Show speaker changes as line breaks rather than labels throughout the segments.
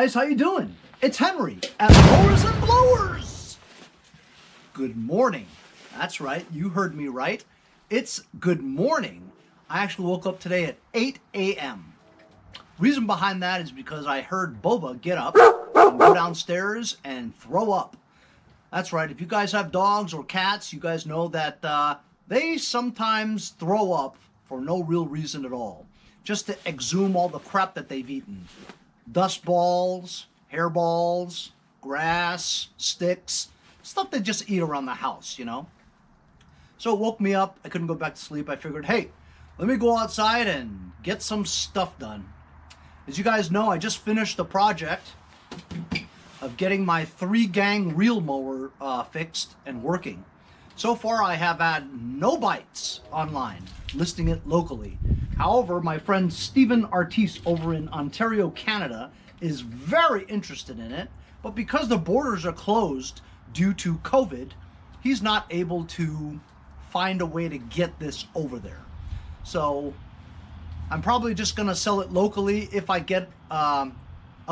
guys, how you doing? It's Henry at Mowers and Blowers. Good morning. That's right, you heard me right. It's good morning. I actually woke up today at 8 a.m. Reason behind that is because I heard Boba get up and go downstairs and throw up. That's right, if you guys have dogs or cats, you guys know that they sometimes throw up for no real reason at all. Just to exhume all the crap that they've eaten. Dust balls, hairballs, grass, sticks, stuff they just eat around the house, you know? So it woke me up. I couldn't go back to sleep. I figured, hey, let me go outside and get some stuff done. As you guys know, I just finished the project of getting my 3-gang reel mower fixed and working. So far, I have had no bites online, listing it locally. However, my friend Stephen Artis over in Ontario, Canada, is very interested in it, but because the borders are closed due to COVID, he's not able to find a way to get this over there. So I'm probably just going to sell it locally if I get a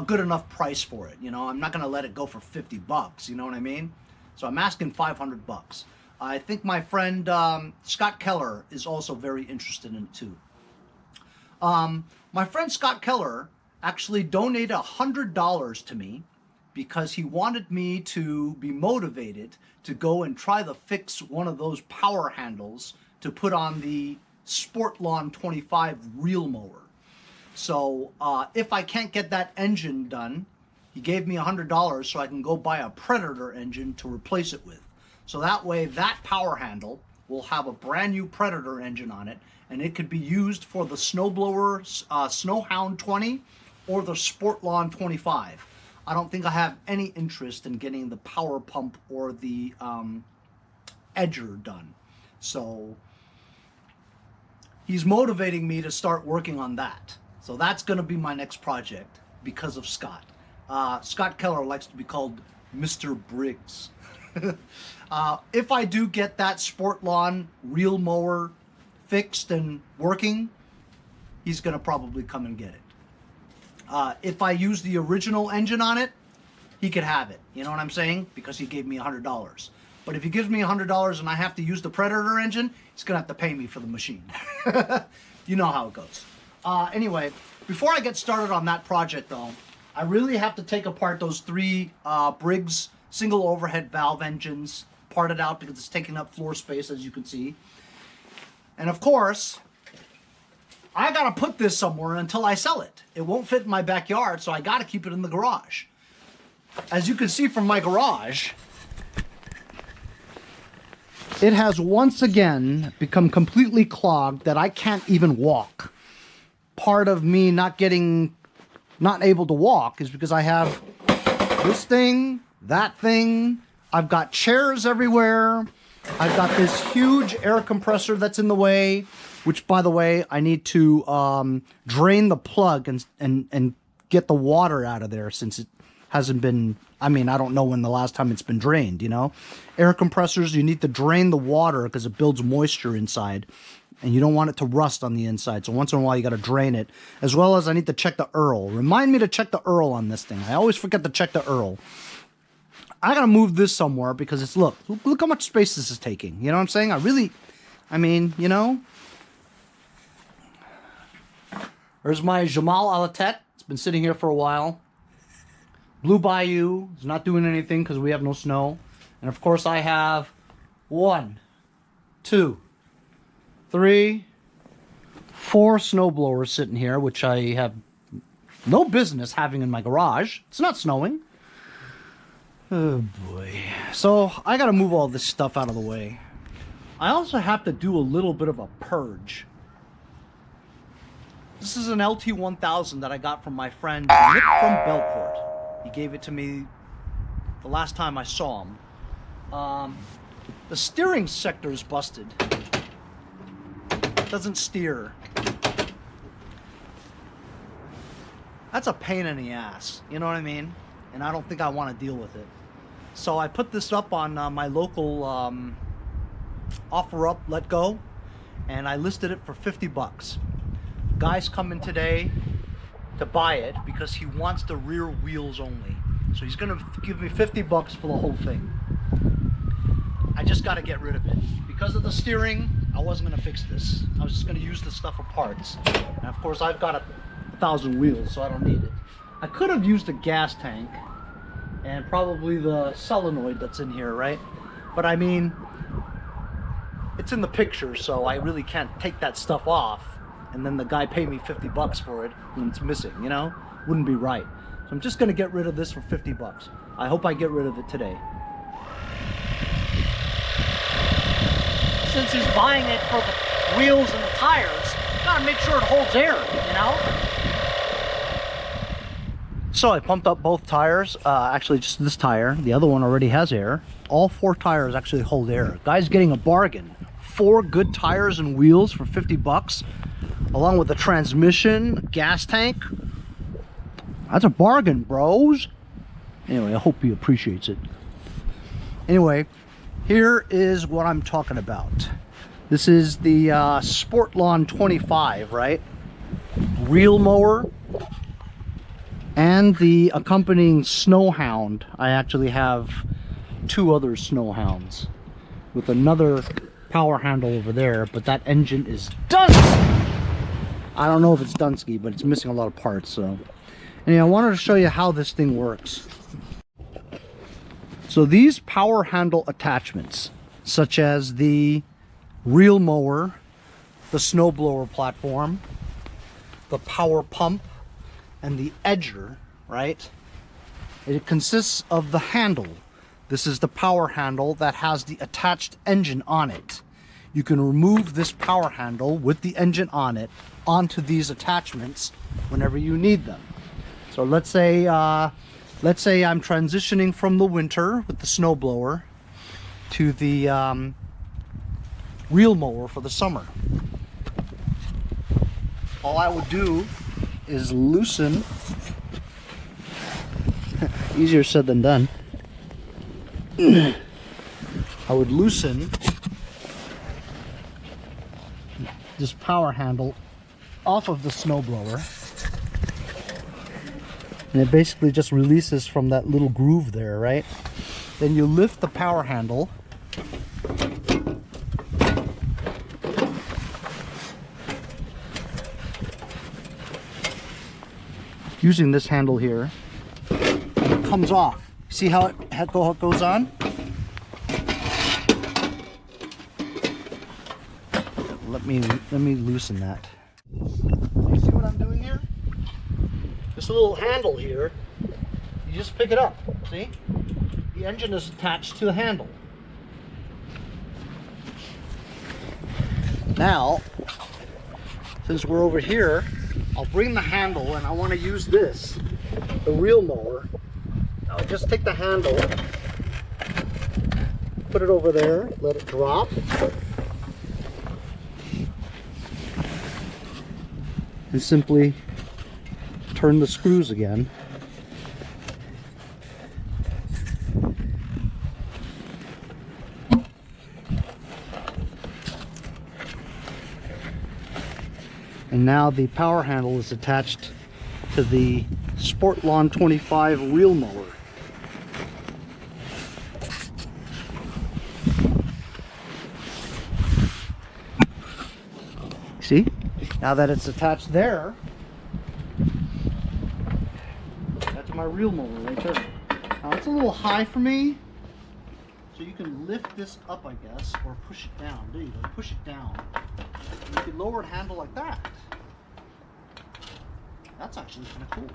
good enough price for it. You know, I'm not going to let it go for 50 bucks, you know what I mean? So I'm asking 500 bucks. I think my friend Scott Keller is also very interested in it too. My friend Scott Keller actually donated $100 to me because he wanted me to be motivated to go and try to fix one of those power handles to put on the Sport Lawn 25 reel mower. So if I can't get that engine done, he gave me $100 so I can go buy a Predator engine to replace it with. So that way that power handle will have a brand new Predator engine on it, and it could be used for the Snowblower Snowhound 20 or the Sport Lawn 25. I don't think I have any interest in getting the power pump or the edger done. So he's motivating me to start working on that. So that's going to be my next project because of Scott. Scott Keller likes to be called Mr. Briggs. If I do get that Sport Lawn reel mower fixed and working, he's going to probably come and get it. If I use the original engine on it, he could have it. You know what I'm saying? Because he gave me $100. But if he gives me $100 and I have to use the Predator engine, he's going to have to pay me for the machine. You know how it goes. Anyway, before I get started on that project, though, I really have to take apart those 3 Briggs single overhead valve engines, part it out because it's taking up floor space, as you can see. And of course, I gotta put this somewhere until I sell it. It won't fit in my backyard, so I gotta keep it in the garage. As you can see from my garage, it has once again become completely clogged that I can't even walk. Part of me not able to walk is because I have this thing, that thing. I've got chairs everywhere. I've got this huge air compressor that's in the way, which, by the way, I need to drain the plug and get the water out of there since it hasn't been, I mean, I don't know when the last time it's been drained, you know? Air compressors, you need to drain the water because it builds moisture inside, and you don't want it to rust on the inside. So once in a while, you got to drain it, as well as I need to check the Earl. Remind me to check the Earl on this thing. I always forget to check the Earl. I gotta move this somewhere because it's, look how much space this is taking. You know what I'm saying? I mean, you know. There's my Jamal Alatet. It's been sitting here for a while. Blue Bayou is not doing anything because we have no snow. And of course I have 1, 2, 3, 4 snowblowers sitting here, which I have no business having in my garage. It's not snowing. Oh boy. So I gotta move all this stuff out of the way. I also have to do a little bit of a purge. This is an LT1000 that I got from my friend Nick from Belport. He gave it to me the last time I saw him. The steering sector is busted. It doesn't steer. That's a pain in the ass, you know what I mean? And I don't think I want to deal with it. So I put this up on my local offer up, let go, and I listed it for 50 bucks. Guys come in today, to buy it because he wants the rear wheels only. So he's gonna give me 50 bucks for the whole thing. I just gotta get rid of it. Because of the steering, I wasn't gonna fix this. I was just gonna use the stuff for parts. And of course I've got 1,000 wheels, so I don't need it. I could have used the gas tank and probably the solenoid that's in here, right? But I mean, it's in the picture, so I really can't take that stuff off and then the guy pay me 50 bucks for it when it's missing, you know? Wouldn't be right. So I'm just gonna get rid of this for 50 bucks. I hope I get rid of it today. Since he's buying it for the wheels and the tires, gotta make sure it holds air, you know? So I pumped up both tires, actually just this tire. The other one already has air. All 4 tires actually hold air. Guy's getting a bargain. 4 good tires and wheels for 50 bucks, along with the transmission, gas tank. That's a bargain, bros. Anyway, I hope he appreciates it. Anyway, here is what I'm talking about. This is the Sport Lawn 25, right? Reel mower and the accompanying snow hound. I actually have 2 other snow hounds with another power handle over there, but that engine is Dunsky. I don't know if it's Dunsky, but it's missing a lot of parts. So anyway, I wanted to show you how this thing works. So these power handle attachments, such as the reel mower, the snowblower platform, the power pump, and the edger, right? It consists of the handle. This is the power handle that has the attached engine on it. You can remove this power handle with the engine on it onto these attachments whenever you need them. So let's say I'm transitioning from the winter with the snowblower to the reel mower for the summer. All I would do is loosen. Easier said than done. I would loosen this power handle off of the snowblower, and it basically just releases from that little groove there, right? Then you lift the power handle using this handle here, and it comes off. See how it goes on? Let me loosen that. You see what I'm doing here? This little handle here, you just pick it up. See? The engine is attached to the handle. Now, since we're over here, I'll bring the handle, and I want to use this, the reel mower. I'll just take the handle, put it over there, let it drop. And simply turn the screws again. And now the power handle is attached to the Sport Lawn 25 reel mower. See? Now that it's attached there, that's my reel mower right there. Now it's a little high for me, so you can lift this up, I guess, or push it down. There you go, push it down. You can lower the handle like that. That's actually kind of cool.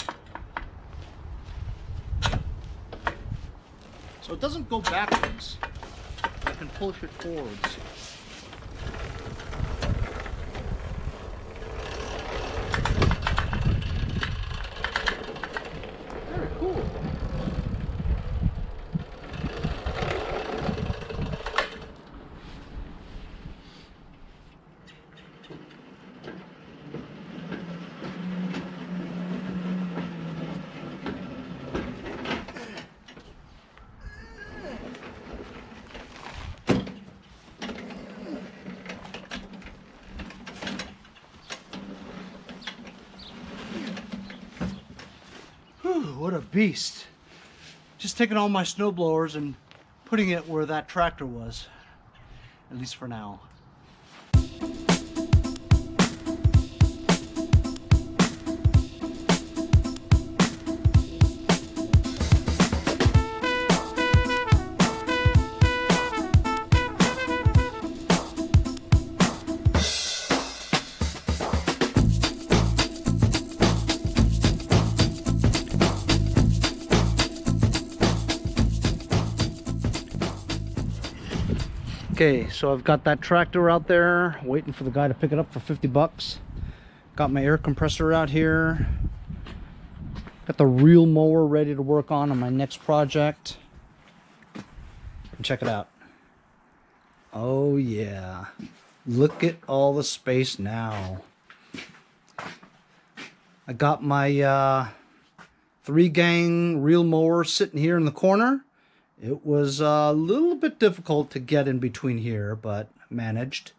So it doesn't go backwards. I can push it forwards. Very cool. what a beast. Just taking all my snowblowers and putting it where that tractor was, at least for now. Okay, so I've got that tractor out there waiting for the guy to pick it up for 50 bucks. Got my air compressor out here. Got the reel mower ready to work on my next project. And check it out. Oh yeah. Look at all the space now. I got my 3-gang reel mower sitting here in the corner. It was a little bit difficult to get in between here, but managed.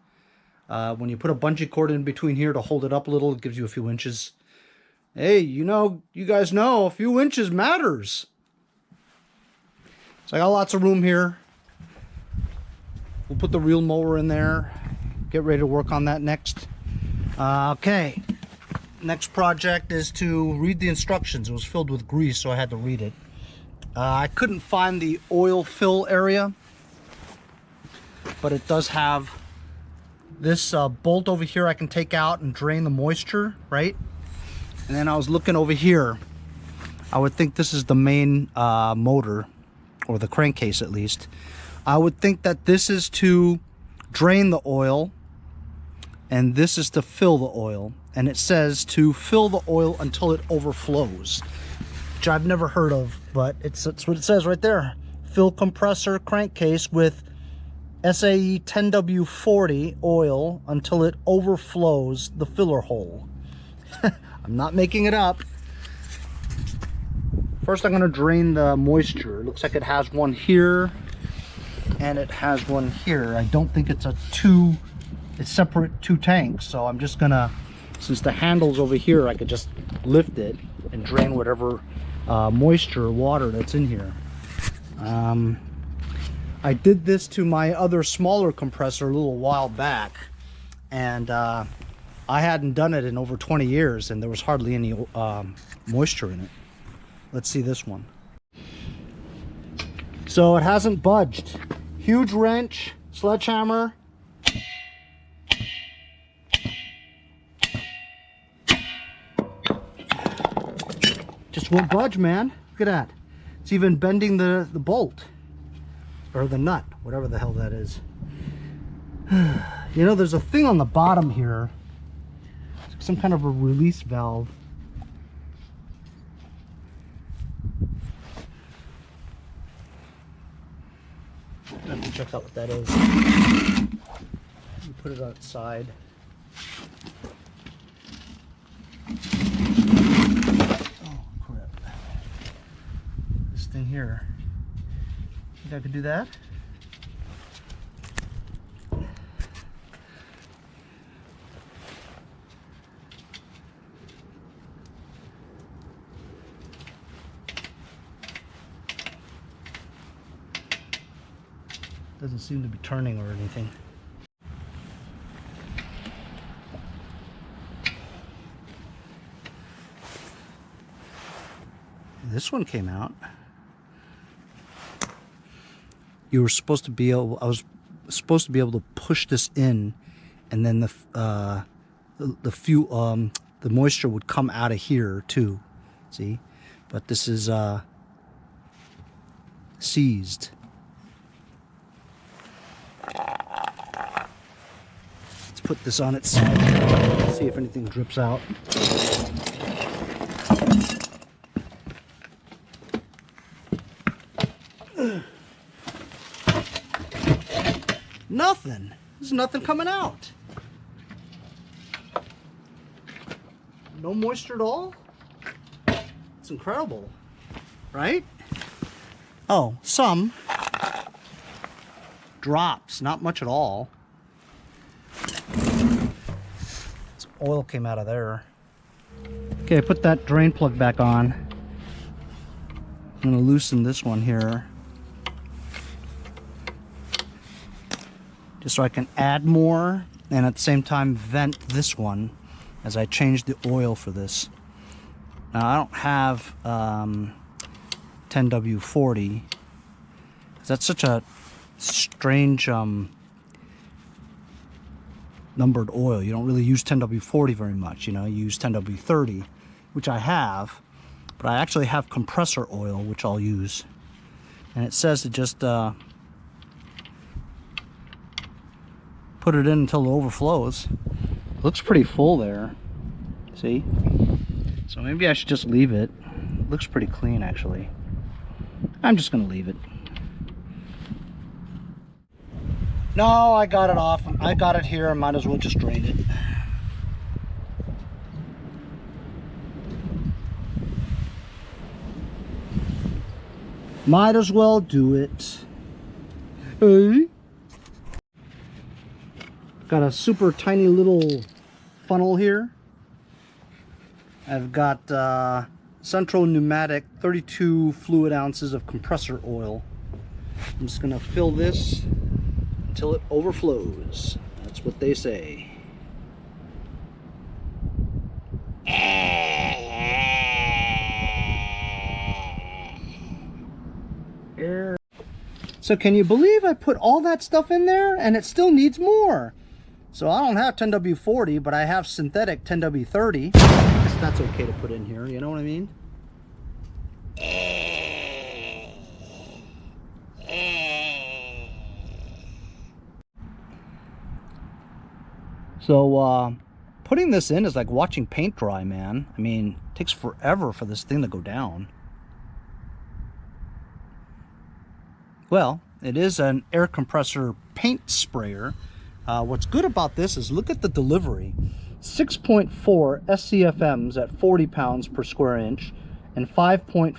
When you put a bungee cord in between here to hold it up a little, it gives you a few inches. Hey, you guys know a few inches matters. So I got lots of room here. We'll put the reel mower in there. Get ready to work on that next. Okay. Next project is to read the instructions. It was filled with grease, so I had to read it. I couldn't find the oil fill area, but it does have this bolt over here I can take out and drain the moisture, right? And then I was looking over here. I would think this is the main motor, or the crankcase at least. I would think that this is to drain the oil, and this is to fill the oil. And it says to fill the oil until it overflows, which I've never heard of, but it's what it says right there. Fill compressor crankcase with SAE 10W40 oil until it overflows the filler hole. I'm not making it up. First I'm going to drain the moisture. It looks like it has one here and it has one here. I don't think it's it's separate 2 tanks, so I'm just going to, since the handle's over here, I could just lift it and drain whatever moisture or water that's in here. I did this to my other smaller compressor a little while back, and I hadn't done it in over 20 years, and there was hardly any moisture in it. Let's see this one. So it hasn't budged. Huge wrench, sledgehammer. Just won't budge, man. Look at that. It's even bending the bolt. Or the nut, whatever the hell that is. You know, there's a thing on the bottom here. Some kind of a release valve. I have to check out what that is. Put it outside. Thing here. Think I could do that? Doesn't seem to be turning or anything. This one came out. You were supposed to be able, I was supposed to be able to push this in, and then the moisture would come out of here too. See? But this is seized. Let's put this on its side. See if anything drips out. Nothing. There's nothing coming out. No moisture at all. It's incredible, right? Oh, some drops, not much at all. Some oil came out of there. Okay, I put that drain plug back on. I'm going to loosen this one here, just so I can add more, and at the same time vent this one as I change the oil for this. Now I don't have 10W40. That's such a strange numbered oil. You don't really use 10W40 very much, you know. You use 10W30, which I have, but I actually have compressor oil, which I'll use. And it says to just put it in until it overflows. Looks pretty full there. See? So maybe I should just leave it. Looks pretty clean, actually. I'm just gonna leave it. No, I got it off. I got it here. I might as well just drain it. Might as well do it. Hey. Got a super tiny little funnel here. I've got Central Pneumatic 32 fluid ounces of compressor oil. I'm just gonna fill this until it overflows. That's what they say. So can you believe I put all that stuff in there and it still needs more? So I don't have 10W40, but I have synthetic 10W30. I guess that's okay to put in here, you know what I mean? So putting this in is like watching paint dry, man. I mean, it takes forever for this thing to go down. Well, it is an air compressor paint sprayer. What's good about this is look at the delivery. 6.4 SCFMs at 40 pounds per square inch and 5.4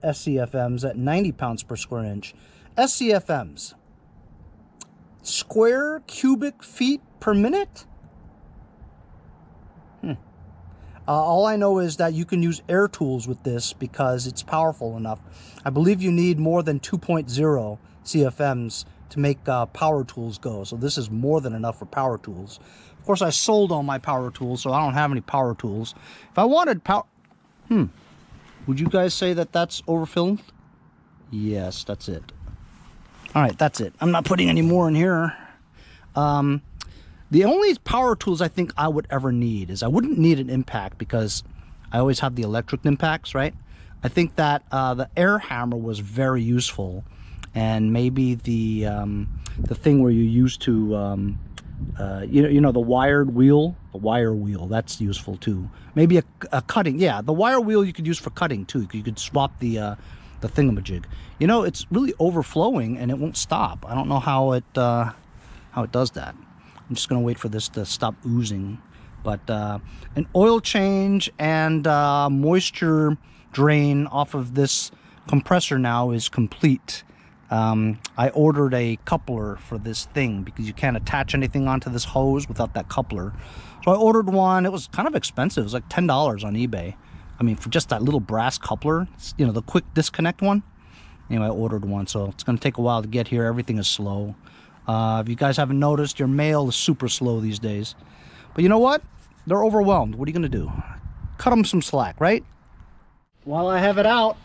SCFMs at 90 pounds per square inch. SCFMs, square cubic feet per minute? All I know is that you can use air tools with this because it's powerful enough. I believe you need more than 2.0 CFMs to make power tools go. So this is more than enough for power tools. Of course, I sold all my power tools, so I don't have any power tools. If I wanted power... Would you guys say that that's overfilled? Yes, that's it. All right, that's it. I'm not putting any more in here. The only power tools I think I would ever need is I wouldn't need an impact because I always have the electric impacts, right? I think that the air hammer was very useful, and maybe the thing where you used to you know the wired wheel, the wire wheel, that's useful too. Maybe a cutting, yeah, the wire wheel you could use for cutting too. You could swap the thingamajig. You know, it's really overflowing and it won't stop. I don't know how it does that. I'm just gonna wait for this to stop oozing. But an oil change and moisture drain off of this compressor now is complete. I ordered a coupler for this thing because you can't attach anything onto this hose without that coupler. So I ordered one. It was kind of expensive. It was like $10 on eBay. I mean, for just that little brass coupler, you know, the quick disconnect one. Anyway, I ordered one, so it's going to take a while to get here. Everything is slow. If you guys haven't noticed, your mail is super slow these days. But you know what? They're overwhelmed. What are you going to do? Cut them some slack, right? While I have it out,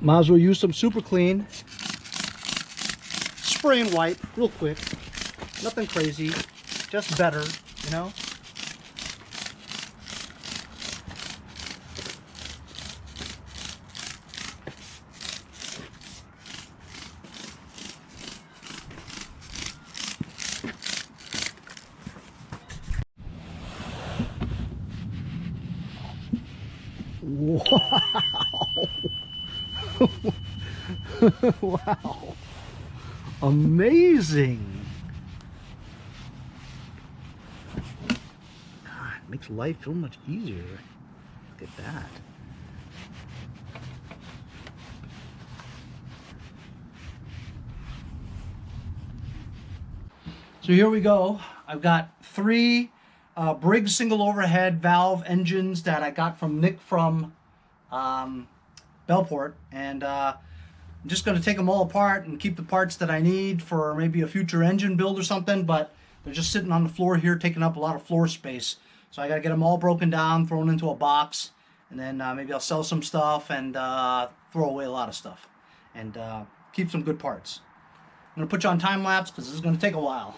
might as well use some super clean. Spray and wipe real quick. Nothing crazy, just better, you know? Wow. Wow. Amazing. God, it makes life feel much easier. Look at that. So here we go. I've got 3 Briggs single overhead valve engines that I got from Nick from Bellport, and I'm just going to take them all apart and keep the parts that I need for maybe a future engine build or something, but they're just sitting on the floor here taking up a lot of floor space. So I got to get them all broken down, thrown into a box, and then maybe I'll sell some stuff and throw away a lot of stuff and keep some good parts. I'm going to put you on time lapse because this is going to take a while.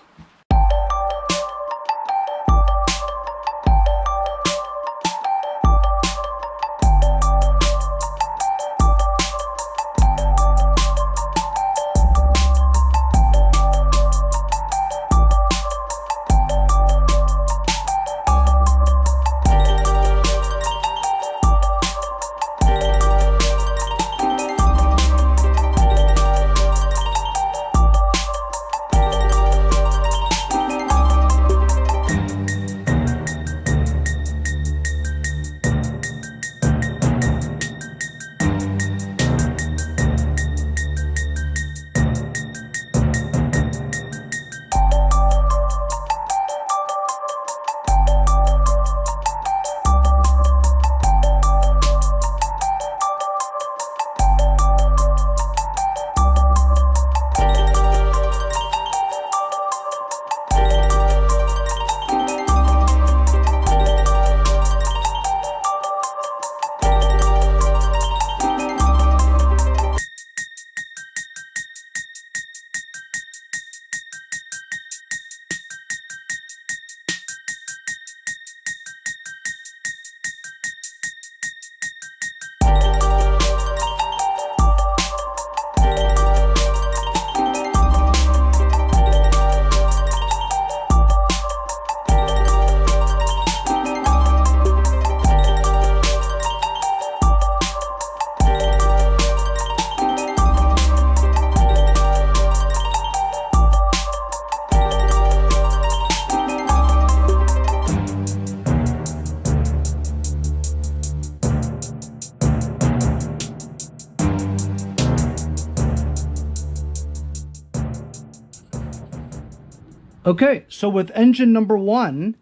Okay, so with engine number 1,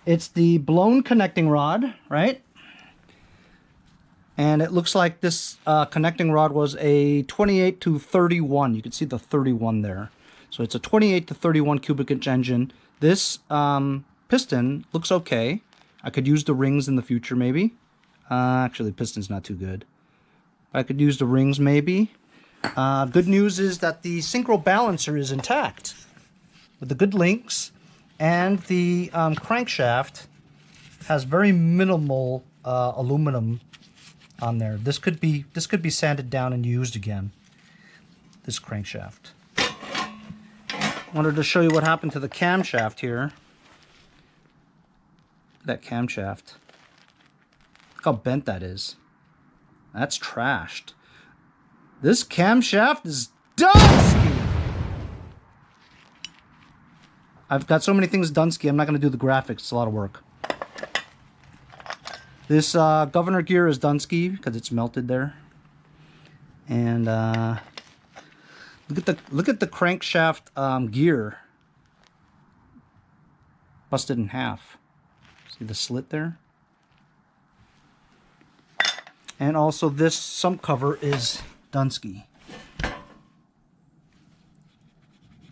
it's the blown connecting rod, right? And it looks like this connecting rod was a 28 to 31. You can see the 31 there. So it's a 28 to 31 cubic inch engine. This piston looks okay. I could use the rings in the future maybe. Actually, the piston's not too good. I could use the rings maybe. Good news is that the synchro balancer is intact with the good links, and the crankshaft has very minimal aluminum on there. This could be sanded down and used again. This crankshaft. Wanted to show you what happened to the camshaft here. That camshaft. Look how bent that is. That's trashed. This camshaft is DONESKI! I've got so many things DONESKI, I'm not going to do the graphics. It's a lot of work. This governor gear is DONESKI because it's melted there. And look at the crankshaft gear. Busted in half. See the slit there? And also this sump cover is DONESKI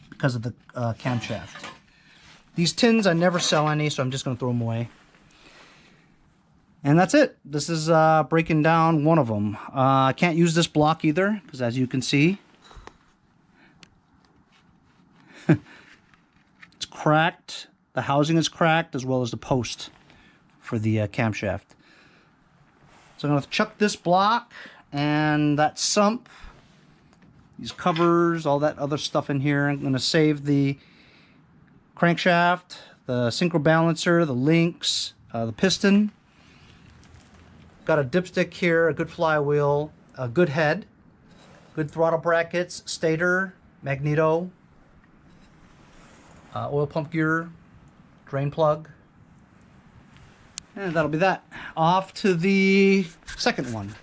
because of the camshaft. These tins, I never sell any, so I'm just going to throw them away. And that's it. This is breaking down one of them. I can't use this block either, because as you can see, it's cracked. The housing is cracked, as well as the post for the camshaft. So I'm going to chuck this block and that sump, these covers, all that other stuff in here. I'm going to save the crankshaft, the synchro balancer, the links, the piston. Got a dipstick here, a good flywheel, a good head, good throttle brackets, stator, magneto, oil pump gear, drain plug. And that'll be that. Off to the second one.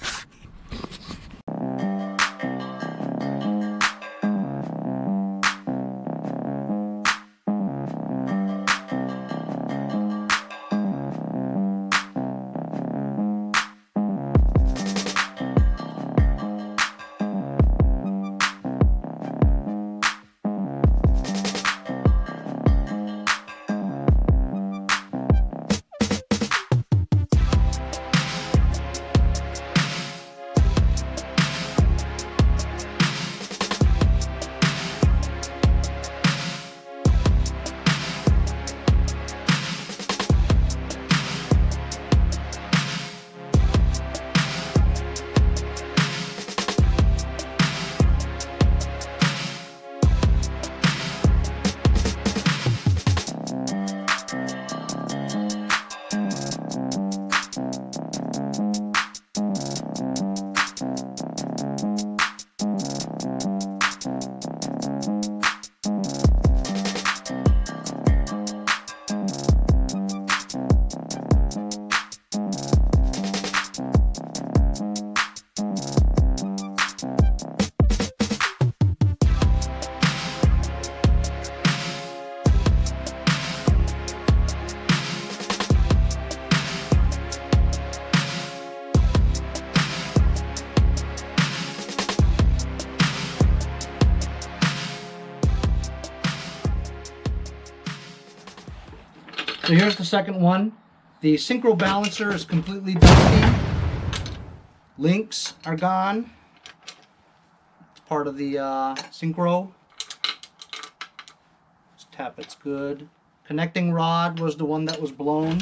So here's the second one. The synchro balancer is completely dusty. Links are gone. It's part of the synchro. Let's tap it's good. Connecting rod was the one that was blown.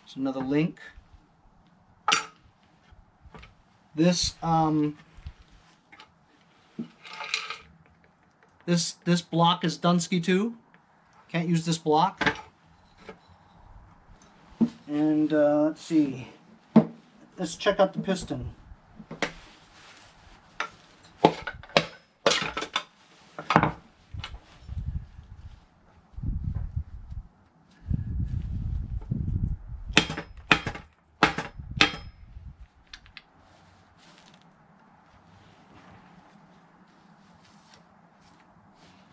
It's another link. This This block is DONESKI too. Can't use this block. And let's see. Let's check out the piston.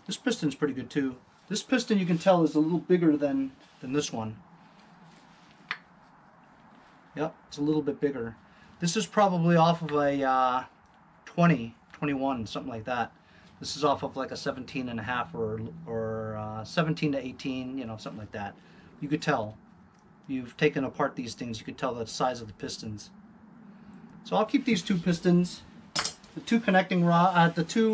This piston's pretty good too. This piston, you can tell, is a little bigger than this one. Yep, it's a little bit bigger. This is probably off of a 20, 21, something like that. This is off of like a 17 and a half or 17 to 18, you know, something like that. You could tell. You've taken apart these things, you could tell the size of the pistons. So I'll keep these two pistons. The two connecting rod, the two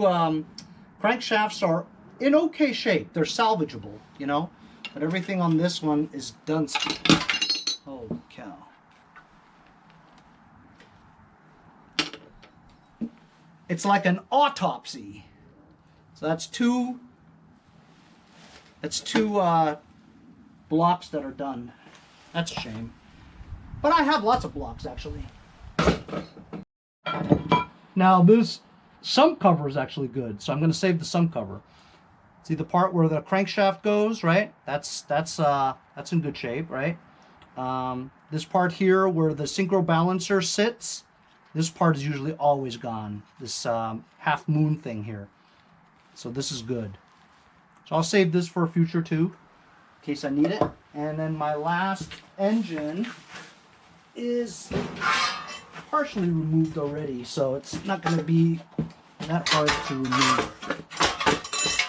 crankshafts are in okay shape. They're salvageable, you know, but everything on this one is DONESKI. Holy cow. It's like an autopsy. So that's two blocks that are done. That's a shame. But I have lots of blocks actually. Now this sump cover is actually good, so I'm going to save the sump cover. See the part where the crankshaft goes, right? That's in good shape, right? This part here where the synchro balancer sits, this part is usually always gone. This half moon thing here. So this is good. So I'll save this for a future too, in case I need it. And then my last engine is partially removed already, so it's not going to be that hard to remove.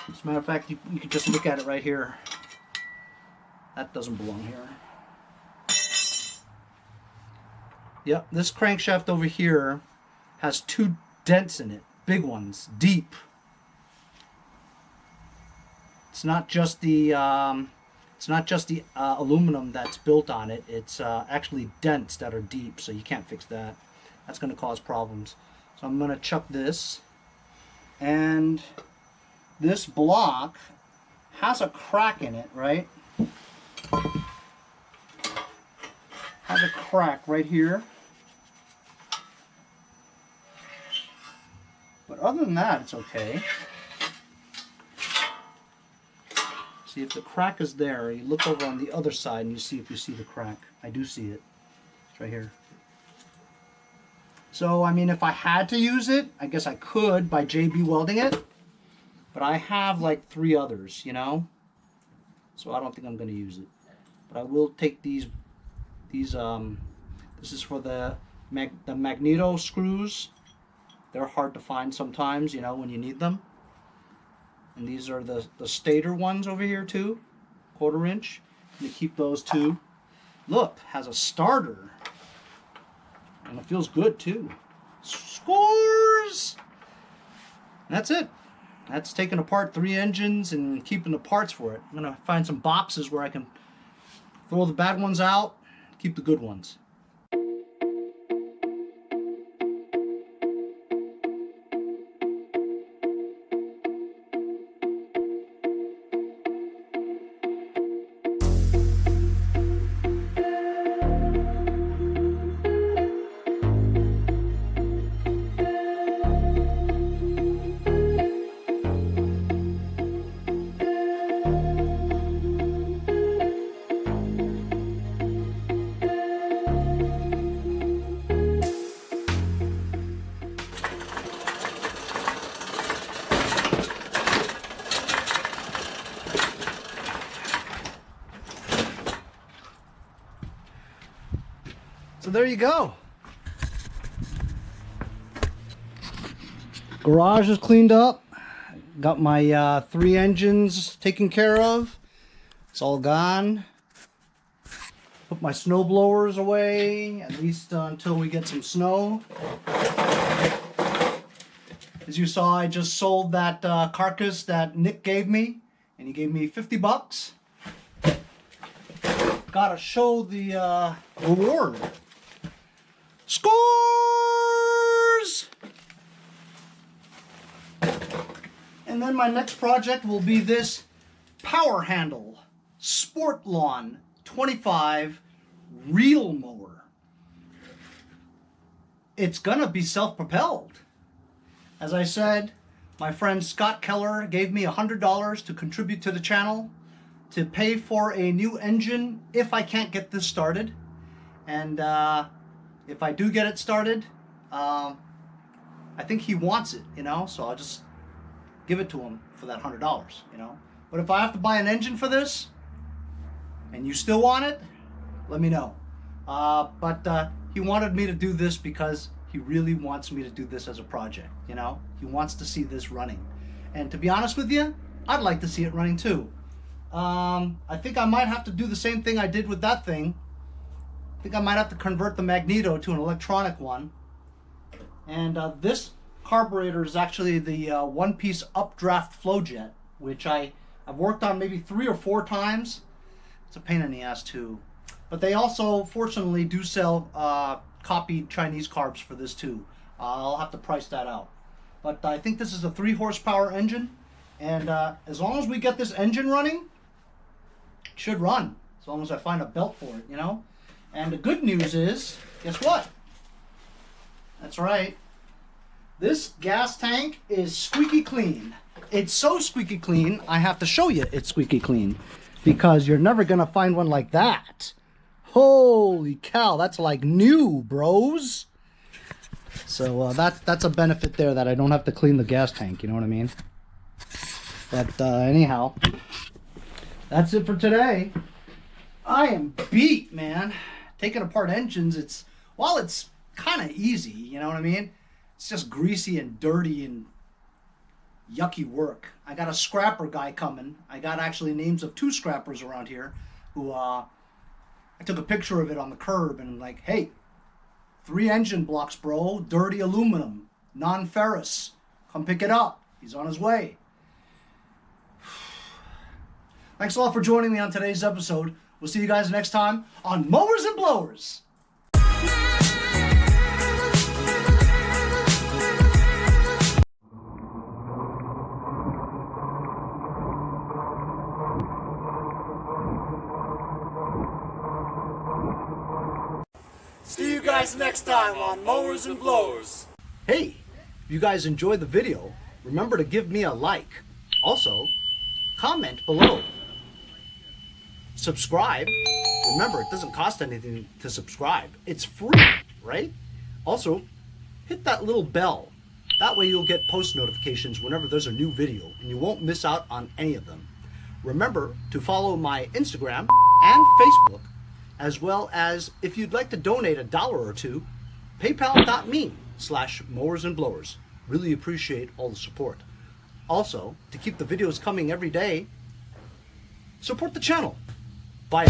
As a matter of fact, you can just look at it right here. That doesn't belong here. Yep, this crankshaft over here has two dents in it, big ones, deep. It's not just the aluminum that's built on it. It's actually dents that are deep, so you can't fix that. That's going to cause problems. So I'm going to chuck this, and this block has a crack in it, right? Has a crack right here. But other than that, it's okay. See, if the crack is there, you look over on the other side and you see if you see the crack. I do see it. It's right here. So, I mean, if I had to use it, I guess I could by JB welding it. But I have like 3 others, you know? So I don't think I'm going to use it. But I will take these this is for the magneto screws. They're hard to find sometimes, you know, when you need them. And these are the stator ones over here too, 1/4 inch. You keep those too. Look, has a starter, and it feels good too. Scores. And that's it. That's taking apart 3 engines and keeping the parts for it. I'm gonna find some boxes where I can throw the bad ones out, keep the good ones. So there you go. Garage is cleaned up. Got my 3 engines taken care of. It's all gone. Put my snow blowers away, at least until we get some snow. As you saw, I just sold that carcass that Nick gave me, and he gave me 50 bucks. Gotta show the reward. Scores! And then my next project will be this Power Handle Sport Lawn 25 reel mower. It's gonna be self-propelled. As I said, my friend Scott Keller gave me $100 to contribute to the channel to pay for a new engine if I can't get this started. And if I do get it started, I think he wants it, you know, so I'll just give it to him for that $100, you know. But if I have to buy an engine for this, and you still want it, let me know. But he wanted me to do this because he really wants me to do this as a project, you know? He wants to see this running. And to be honest with you, I'd like to see it running too. I think I might have to do the same thing I did with that thing. I think I might have to convert the magneto to an electronic one. And this carburetor is actually the one-piece updraft flow jet, which I've worked on maybe 3 or 4 times. It's a pain in the ass too. But they also, fortunately, do sell copied Chinese carbs for this too. I'll have to price that out. But I think this is a 3 horsepower engine. And as long as we get this engine running, it should run. As long as I find a belt for it, you know? And the good news is, guess what? That's right. This gas tank is squeaky clean. It's so squeaky clean, I have to show you it's squeaky clean. Because you're never gonna find one like that. Holy cow, that's like new, bros. So that's a benefit there, that I don't have to clean the gas tank, you know what I mean? But anyhow, that's it for today. I am beat, man. Taking apart engines, it's kind of easy, you know what I mean? It's just greasy and dirty and yucky work. I got a scrapper guy coming. I got actually names of 2 scrappers around here who I took a picture of it on the curb and I'm like, hey, 3 engine blocks, bro, dirty aluminum, non-ferrous. Come pick it up. He's on his way. Thanks a lot for joining me on today's episode. We'll see you guys next time on Mowers and Blowers.
See you guys next time on Mowers and Blowers.
Hey, if you guys enjoyed the video, remember to give me a like. Also, comment below. Subscribe. Remember, it doesn't cost anything to subscribe. It's free, right? Also, hit that little bell. That way you'll get post notifications whenever there's a new video and you won't miss out on any of them. Remember to follow my Instagram and Facebook, as well as if you'd like to donate $1 or 2, paypal.me/mowersandblowers. Really appreciate all the support. Also, to keep the videos coming every day, support the channel. Bye.